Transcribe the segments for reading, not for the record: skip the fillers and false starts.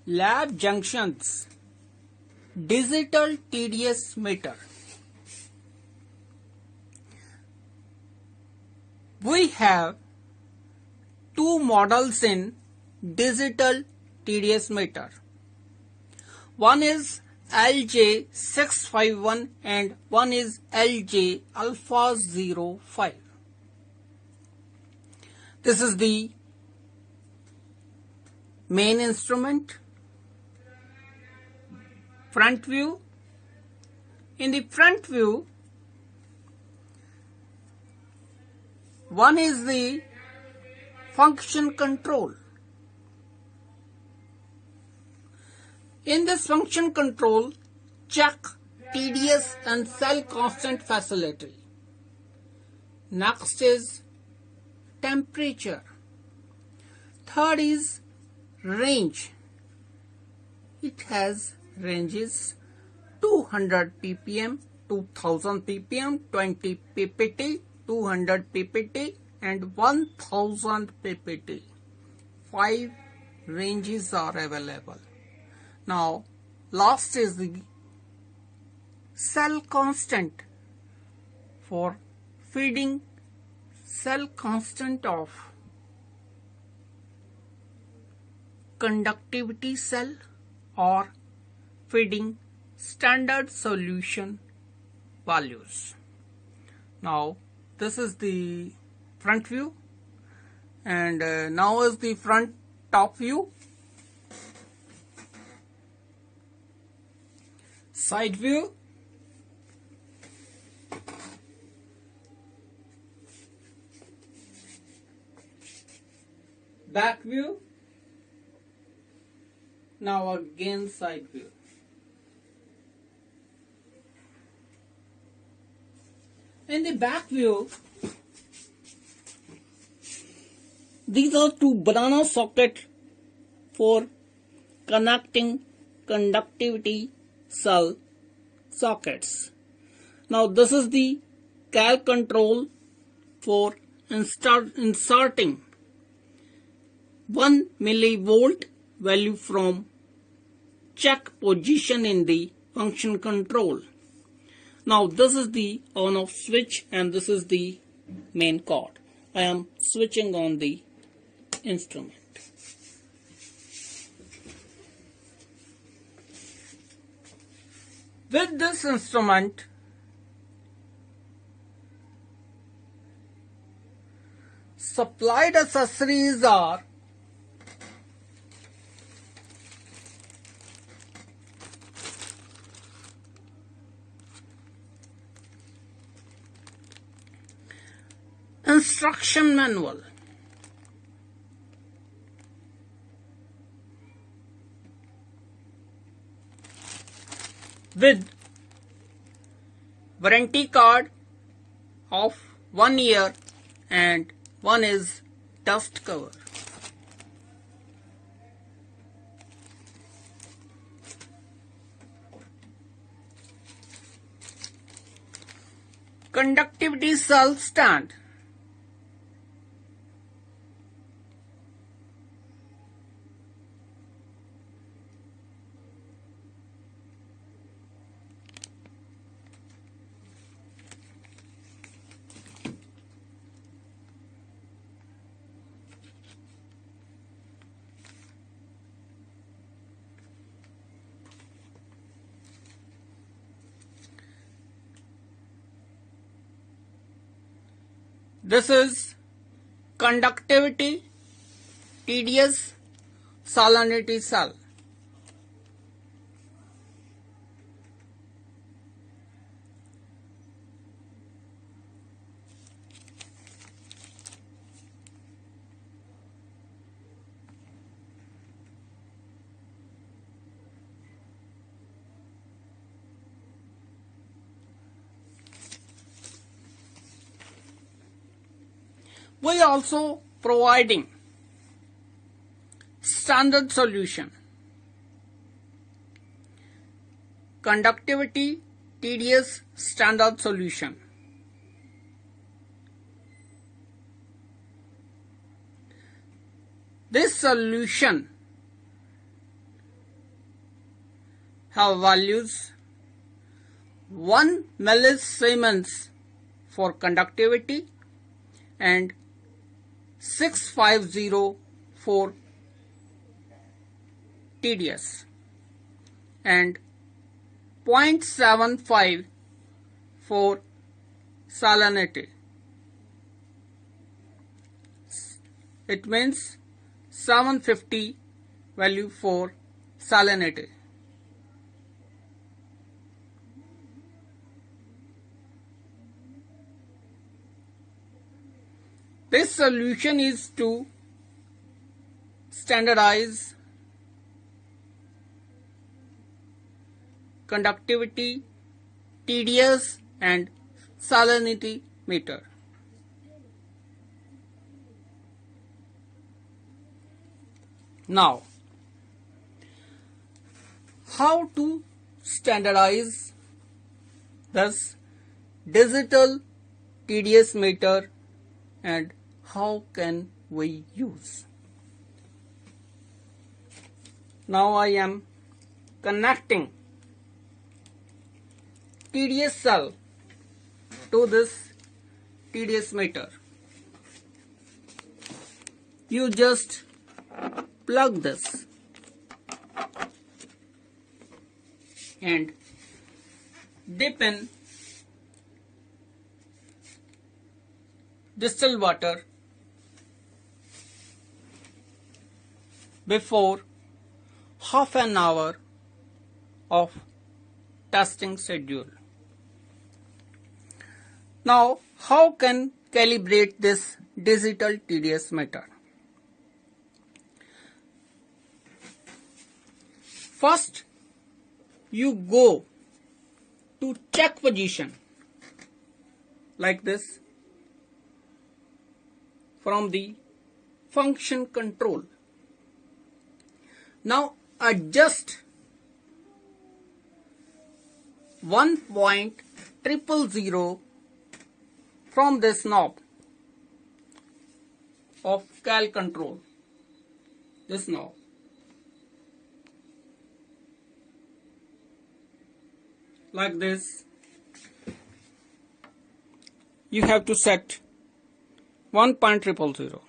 Lab junctions digital TDS meter. We have two models in digital TDS meter. One is LJ-651 and one is LJ-alpha 05. This is the main instrument. Front view. In the front view, one is the function control. In this function control, check TDS and cell constant facility. Next is temperature. Third is range. It has ranges 200 ppm, 2000 ppm, 20 ppt, 200 ppt and 1000 ppt. 5 ranges are available. Now last is the cell constant. For feeding cell constant of conductivity cell or feeding standard solution values. Now this is the front view, and now is the front top view. Side view. Back view. Now again side view. In the back view, these are two banana sockets for connecting conductivity cell sockets. Now this is the cal control for inserting 1 millivolt value from check position in the function control. Now this is the on off switch and this is the main cord. I am switching on the instrument. With this instrument, supplied accessories are instruction manual, with warranty card of 1 year and one is dust cover. Conductivity cell stand. This is conductivity TDS salinity cell. We also providing standard solution. Conductivity TDS standard solution. This solution have values 1 millisiemens for conductivity and 650 for TDS and 0.75 for salinity. It means 750 value for salinity. This solution is to standardize conductivity, TDS and salinity meter. Now, how to standardize this digital TDS meter and how can we use? Now I am connecting TDS cell to this TDS meter. You just plug this and dip in distilled water before half an hour of testing schedule. Now, how can calibrate this digital TDS meter? First, you go to check position like this from the function control. Now adjust 1.000 from this knob of cal control, this knob. Like this, you have to set 1.000.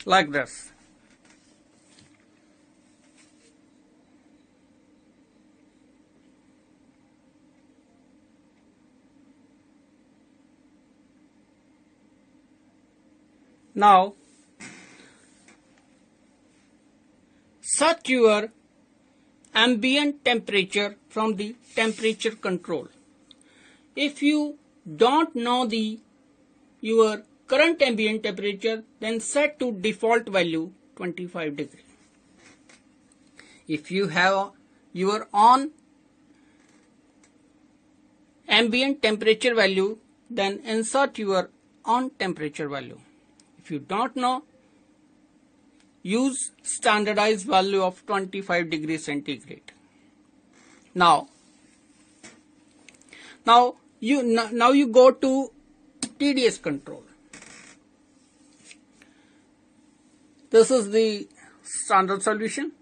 Like this. Now set your ambient temperature from the temperature control. If you don't know your current ambient temperature, then set to default value 25 degree. If you have your own ambient temperature value, then insert your own temperature value. If you don't know, use standardized value of 25 degrees centigrade. Now you go to TDS control. This is the standard solution.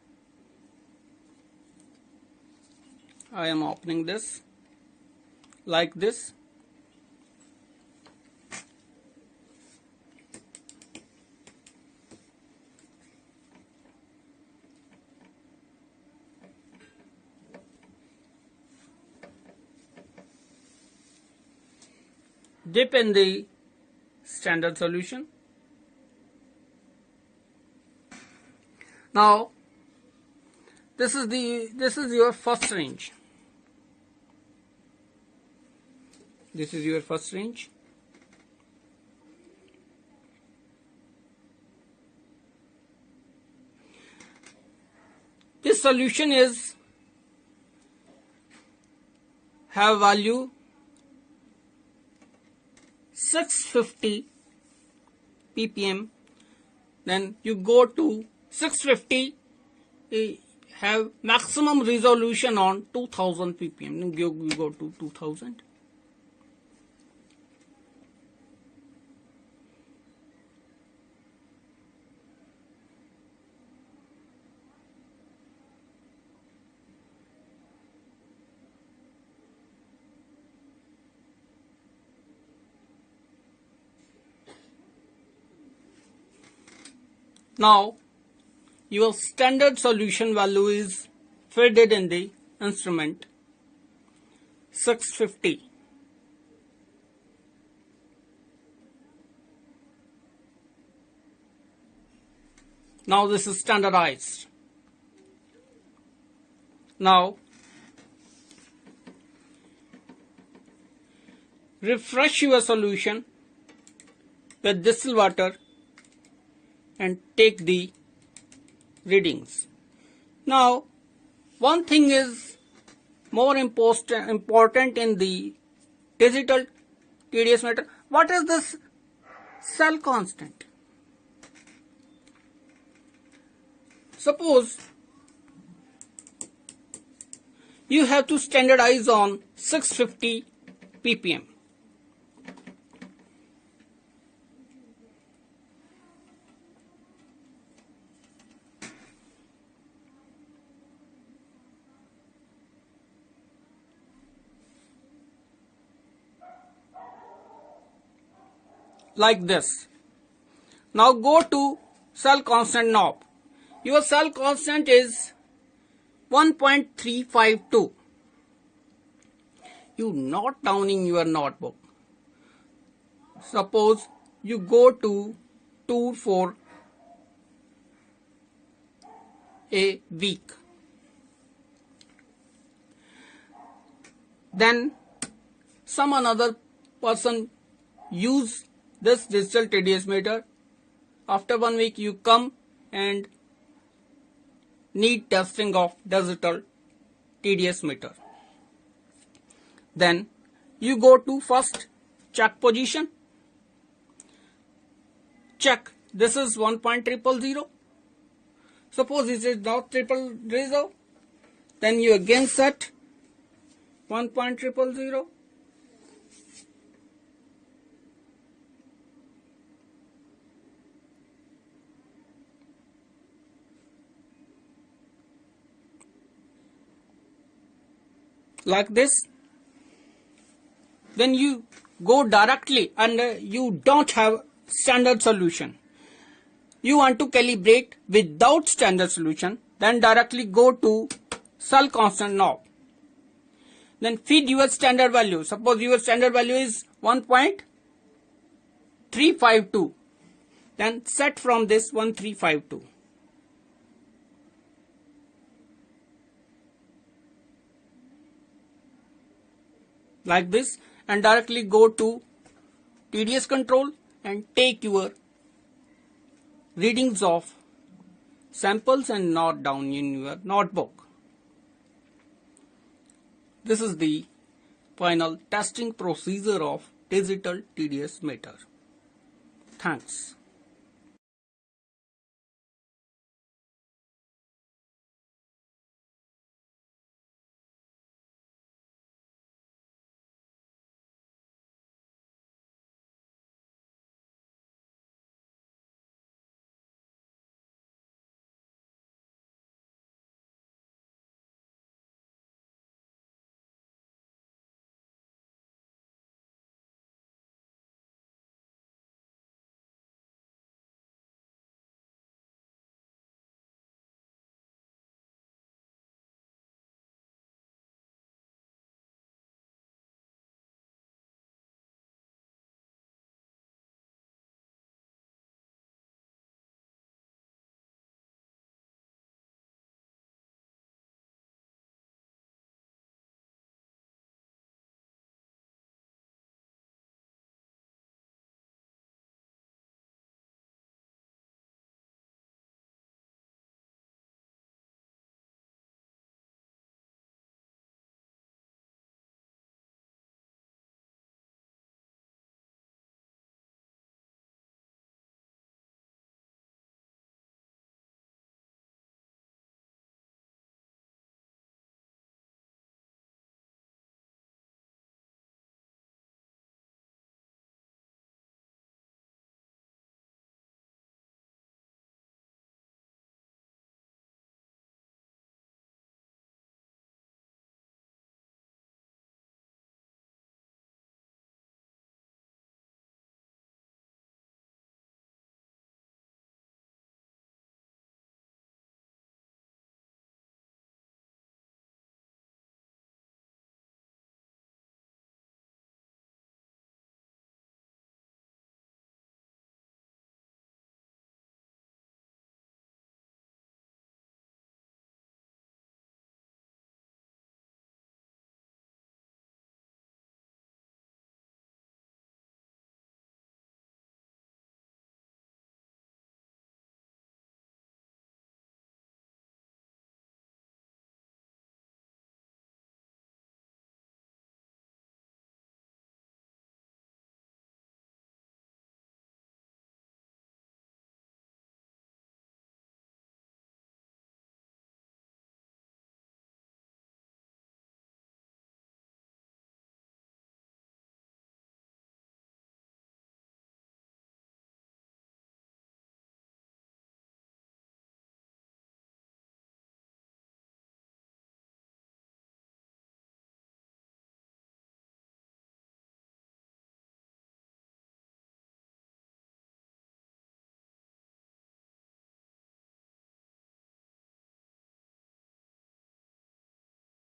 I am opening this like this. Dip in the standard solution. Now this is your first range. This is your first range. This solution have value 650 ppm, then you go to 650, have maximum resolution on 2000 ppm. Then we go to 2000. Now your standard solution value is fed in the instrument 650. Now this is standardized. Now refresh your solution with distilled water and take the readings. Now one thing is more important in the digital TDS meter. What is this cell constant? Suppose you have to standardize on 650 ppm. Like this. Now go to cell constant knob. Your cell constant is 1.352. You note down in your notebook. Suppose you go to tour for a week. Then some another person use this digital TDS meter. After 1 week you come and need testing of digital TDS meter. Then you go to first check position. Check, this is 1.000. Suppose this is not 000, then you again set 1.000. Like this. Then you go directly and you don't have standard solution. You want to calibrate without standard solution, then directly go to cell constant knob. Then feed your standard value. Suppose your standard value is 1.352. Then set from this 1352. Like this, and directly go to TDS control and take your readings of samples and note down in your notebook. This is the final testing procedure of digital TDS meter. Thanks.